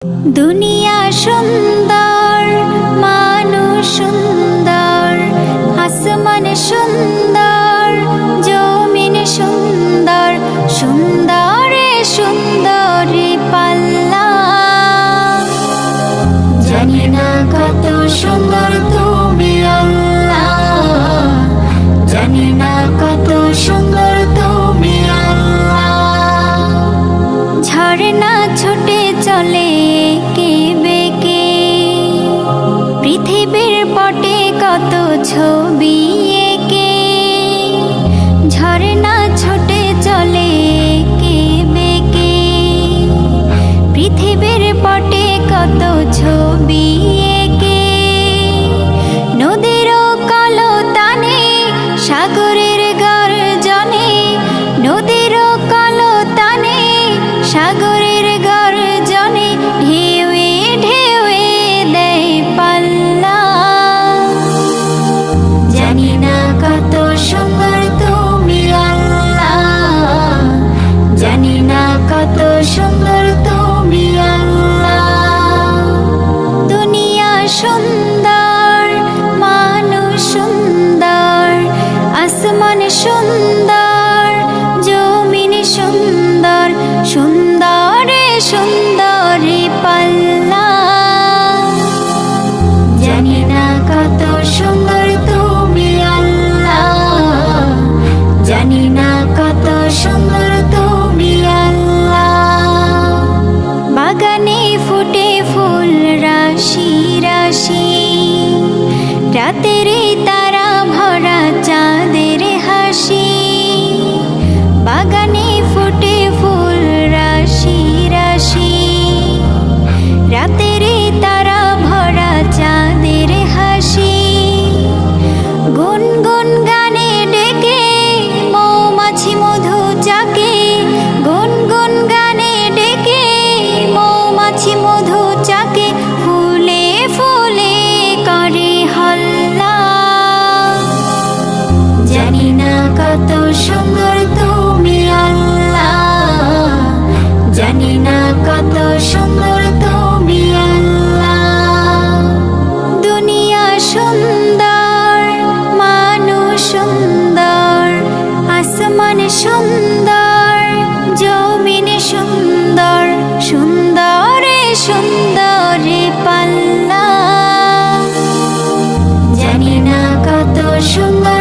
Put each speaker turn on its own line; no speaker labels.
দুনিয়া সুন্দর, মানুষ সুন্দর, আসমান সুন্দর, জমিন সুন্দর, সুন্দরে সুন্দরী পাল্লা। জানি না কত সুন্দর তুমি আল্লাহ, জানি না কত সুন্দর তুমি আল্লাহ। ঝর্ণা ছুটে চলে এঁকে বেঁকে, পৃথিবীর পটে কত ছবি এঁকে। ঝর্ণা ছুটে চলে এঁকে বেঁকে, পৃথিবীর পটে কত ছবি এঁকে। নদীর কলতানে, সাগরের গর্জনে, নদীর কলতানে, সাগরের গর্জনে, ঢেউয়ে ঢেউয়ে দেয় পাল্লা। জানি না কত সুন্দর তুমি আল্লাহ, জানি না কত সুন্দর তুমি আল্লাহ। দুনিয়া সুন্দর, মানুষ সুন্দর, আসমান সুন্দর, জমিন সুন্দর, সুন্দরে সুন্দরী পাল্লা। জানি না কত সুন্দর তুমি আল্লাহ, জানি না কত সুন্দর তুমি আল্লাহ। বাগানে ফুটে ফুল রাশি রাশি, রাতের তারা ভরা চাঁদের হাসি। বাগানে ফুটে ফুল রাশি রাশি, রাতের তারা ভরা চাঁদের হাসি। গুনগুন গানে ডেকে মৌমাছি মধু চাকে, গুনগুন গানে ডেকে মৌমাছি মধু চাকে। ফুলে ফুলে করে হল্লা। জানি না কত সুন্দর তুমি আল্লাহ, জানি না কত সুন্দর তুমি আল্লাহ। দুনিয়া সুন্দর, মানুষ সুন্দর, আসমান সুন্দর, জমিন সুন্দর, সুন্দরে সুন্দরী পাল্লা। জানি না কত সুন্দর